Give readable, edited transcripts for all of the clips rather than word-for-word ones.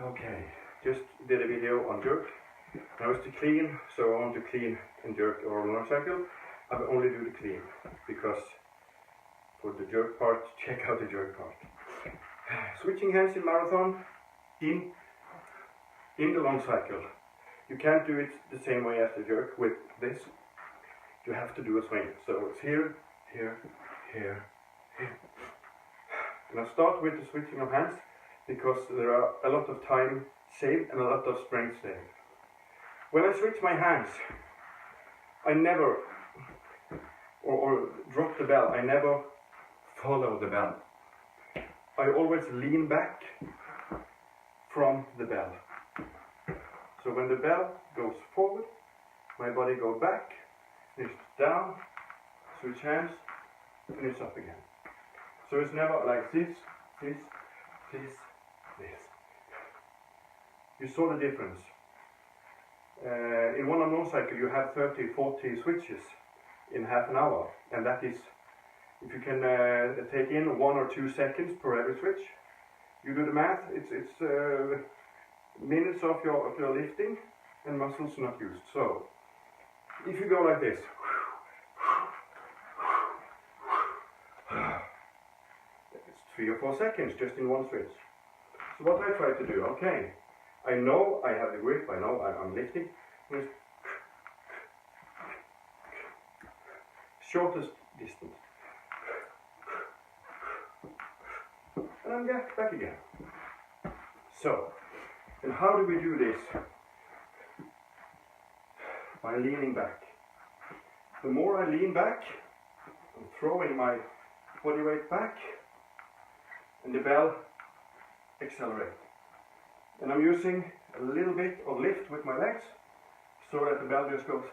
Okay, just did a video on jerk. Now it's to clean, so I want to clean and jerk or motorcycle. I will only do the clean, because for the jerk part, check out the jerk part. Switching hands in marathon, in the long cycle. You can't do it the same way as the jerk with this. You have to do a swing. So it's here, here, here, here. And I start with the switching of hands because there are a lot of time saved and a lot of strength saved. When I switch my hands, I never, or drop the bell, I never follow the bell. I always lean back from the bell. So when the bell goes forward, my body goes back, it's down, switch hands, and it's up again. So it's never like this, this, this, this. You saw the difference. In one motorcycle you have 30, 40 switches in half an hour, and that is, if you can take in 1 or 2 seconds per every switch, you do the math, it's minutes of your lifting and muscles not used. So if you go like this, it's 3 or 4 seconds just in one switch. So what I try to do, okay, I know I have the grip, I know I'm lifting, shortest distance, and I'm back again. So, and how do we do this? By leaning back. The more I lean back, I'm throwing my body weight back, and the bell accelerates. And I'm using a little bit of lift with my legs, so that the bell just goes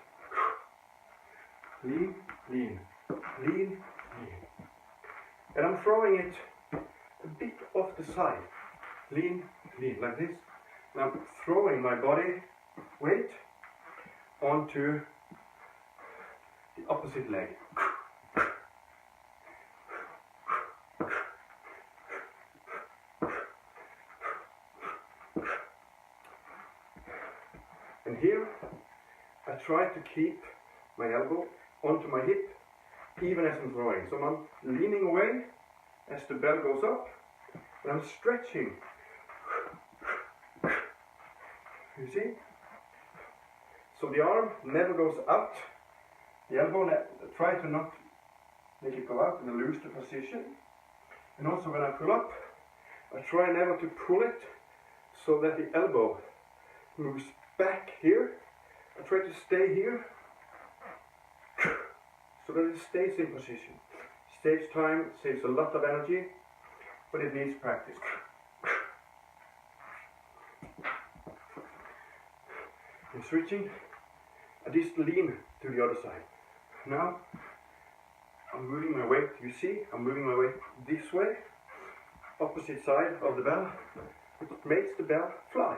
lean, lean, lean, lean. And I'm throwing it a bit off the side. Lean, lean, like this. And I'm throwing my body weight onto the opposite leg. And here I try to keep my elbow onto my hip even as I'm throwing. So I'm leaning away as the bell goes up, and I'm stretching. You see? So the arm never goes out. The elbow, try to not make it go out and lose the position. And also when I pull up, I try never to pull it so that the elbow moves back here. I try to stay here so that it stays in position. Saves time, saves a lot of energy, but it needs practice. In switching, I just lean to the other side. Now I'm moving my weight, you see, I'm moving my weight this way, opposite side of the bell, which makes the bell fly.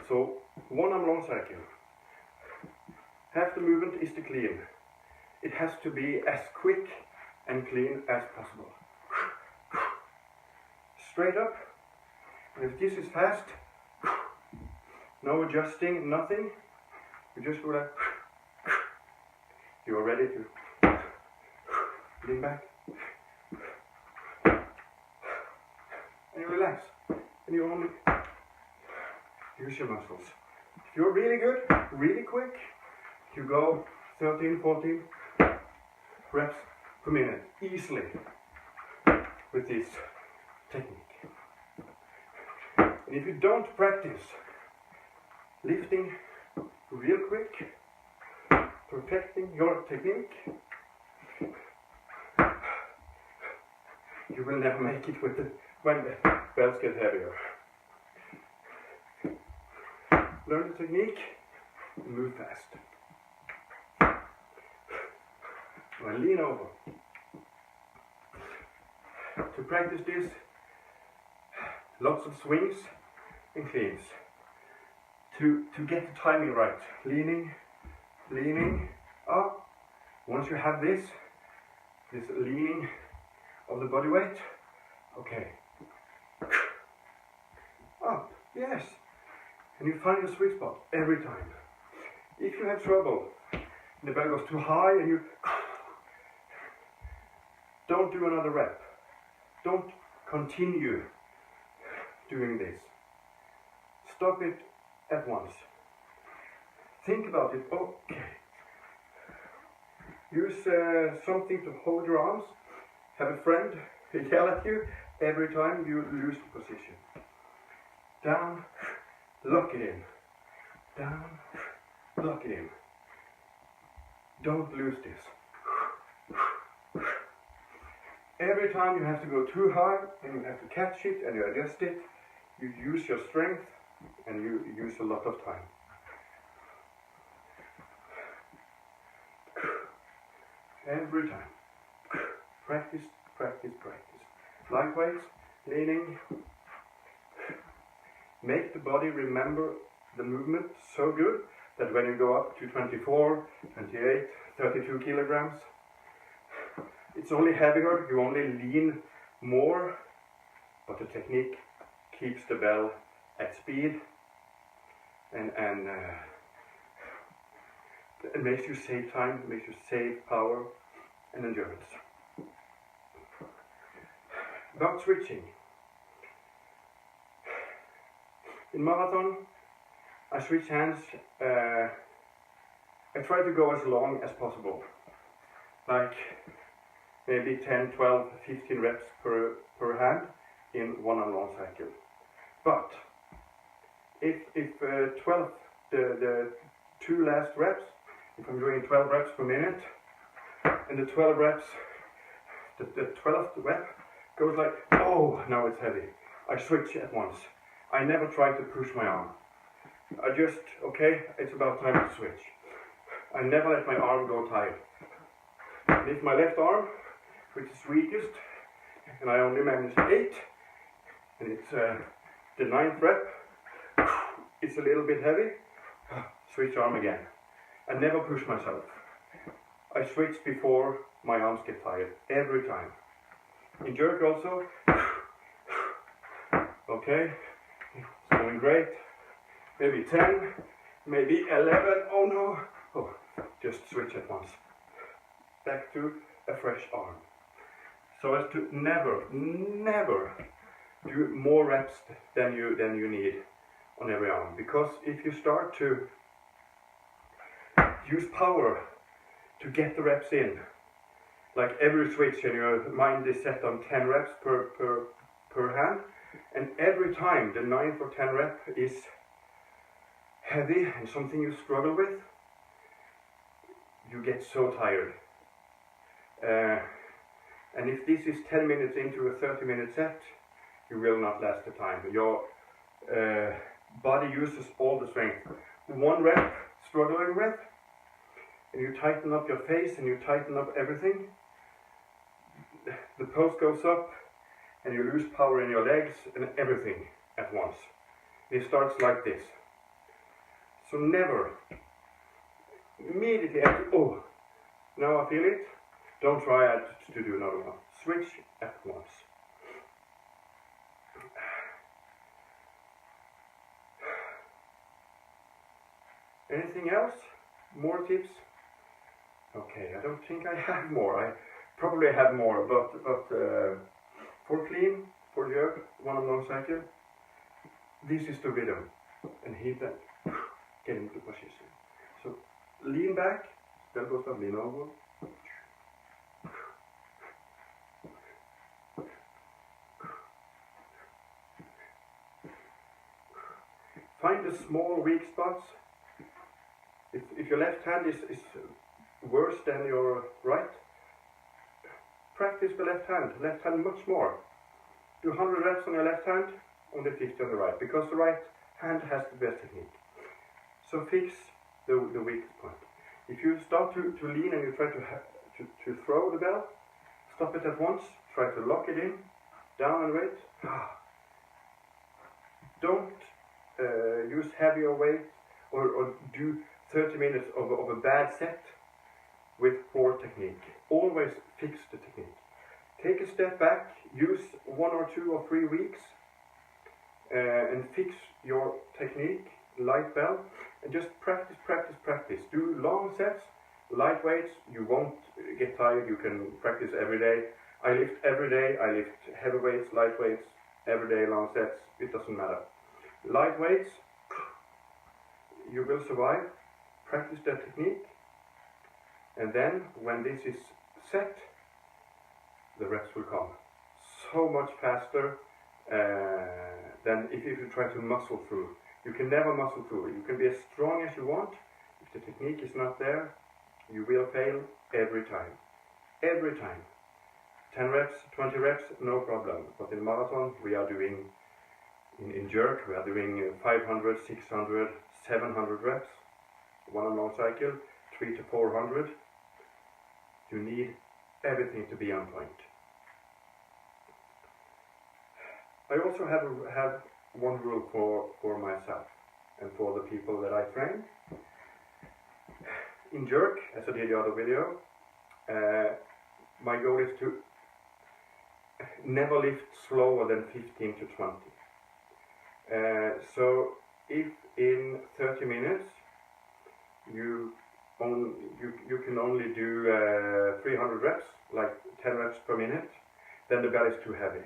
So, one arm long cycle. Half the movement is to clean. It has to be as quick and clean as possible. Straight up. And if this is fast, no adjusting, nothing. You just go like, you are ready to lean back. And you relax. And you only use your muscles. If you're really good, really quick, you go 13, 14 reps per minute easily with this technique. And if you don't practice lifting real quick, perfecting your technique, you will never make it with when the belts get heavier. Learn the technique and move fast. Now lean over. To practice this, lots of swings and cleans. To get the timing right. Leaning, leaning, up. Once you have this, this leaning of the body weight. Okay. Up, yes. And you find the sweet spot every time. If you have trouble, and the belly goes too high and you don't do another rep. Don't continue doing this. Stop it at once. Think about it. Okay. Use something to hold your arms. Have a friend yell at you every time you lose the position. Down, lock it in. Down, lock it in. Don't lose this. Every time you have to go too high and you have to catch it and you adjust it, you use your strength and you use a lot of time. Every time. Practice, practice, practice. Light weights, leaning. Make the body remember the movement so good that when you go up to 24, 28, 32 kilograms, it's only heavier, you only lean more, but the technique keeps the bell at speed and it makes you save time, makes you save power and endurance. About switching. In marathon, I switch hands. I try to go as long as possible, like maybe 10, 12, 15 reps per hand in one-on-one cycle. But if 12, the two last reps, if I'm doing 12 reps per minute, and the 12 reps, the 12th rep goes like, oh, now it's heavy. I switch at once. I never try to push my arm. I just, okay, it's about time to switch. I never let my arm go tired. And if my left arm, which is weakest, and I only manage 8, and it's the 9th rep, it's a little bit heavy, switch arm again. I never push myself. I switch before my arms get tired, every time. In jerk also, okay, it's going great. Maybe 10, maybe 11, oh no, oh, just switch at once. Back to a fresh arm. So as to never do more reps than you need on every arm. Because if you start to use power to get the reps in, like every switch and your mind is set on 10 reps per hand, and every time the 9th or 10th rep is heavy and something you struggle with, you get so tired. And if this is 10 minutes into a 30-minute set, you will not last the time. Your body uses all the strength. One rep struggling with, and you tighten up your face and you tighten up everything, the pulse goes up and you lose power in your legs and everything at once. It starts like this. So never, immediately after, oh, now I feel it, don't try to do another one. Switch at once. Anything else? More tips? Okay, I don't think I have more. I probably have more, but for clean, for jerk, one-on-one cycle, this is the rhythm, and hit that, get into position. So lean back, then goes down, lean over. Find the small weak spots. If your left hand is worse than your right, practice the left hand much more. Do 100 reps on your left hand, only 50 on the right, because the right hand has the best technique. So fix the weakest point. If you start to lean and you try to throw the bell, stop it at once, try to lock it in, down and wait. Don't use heavier weight or do 30 minutes of a bad set with poor technique. always fix the technique. Take a step back, use 1 or 2 or 3 weeks and fix your technique, light bell, and just practice, practice, practice. Do long sets, light weights, you won't get tired, you can practice every day. I lift every day, I lift heavy weights, light weights, every day, long sets, it doesn't matter. Light weights, you will survive, practice that technique, and then when this is set, the reps will come so much faster than if you try to muscle through. You can never muscle through. You can be as strong as you want. If the technique is not there, you will fail every time. Every time. 10 reps, 20 reps, no problem. But in marathon, we are doing, in jerk, we are doing 500, 600, 700 reps. One on long cycle, 300 to 400. You need everything to be on point. I also have one rule for myself and for the people that I train. In jerk, as I did the other video, my goal is to never lift slower than 15 to 20. So if in 30 minutes you can only do 300 reps, like 10 reps per minute, then the bell is too heavy.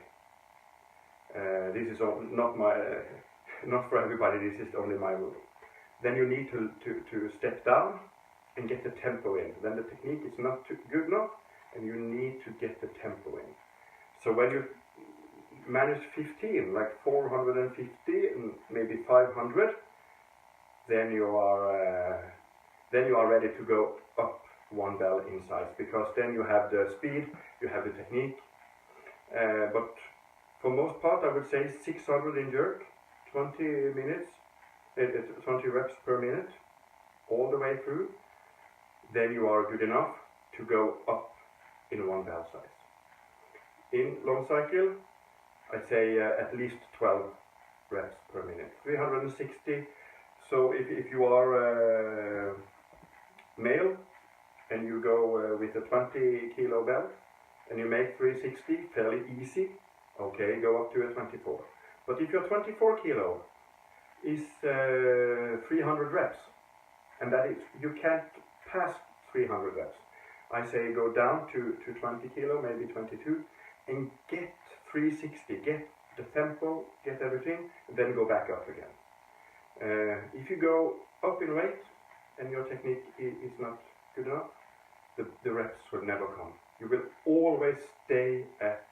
This is not for everybody, this is only my rule. Then you need to step down and get the tempo in. Then the technique is not good enough and you need to get the tempo in. So when you manage 15, like 450 and maybe 500, then you are ready to go up 1 bell in size, because then you have the speed, you have the technique. But for most part, I would say 600 in jerk, 20 minutes, 20 reps per minute, all the way through. Then you are good enough to go up in 1 bell size. In long cycle, I'd say at least 12 reps per minute, 360. So if you are male and you go with a 20 kilo belt and you make 360 fairly easy, okay, go up to a 24. But if you're 24 kilo, is 300 reps, and that is, you can't pass 300 reps. I say go down to 20 kilo, maybe 22, and get 360, get the tempo, get everything, and then go back up again. If you go up in weight and your technique is not good enough, the reps will never come. You will always stay at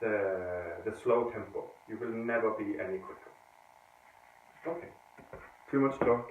the slow tempo. You will never be any quicker. Okay, too much talk.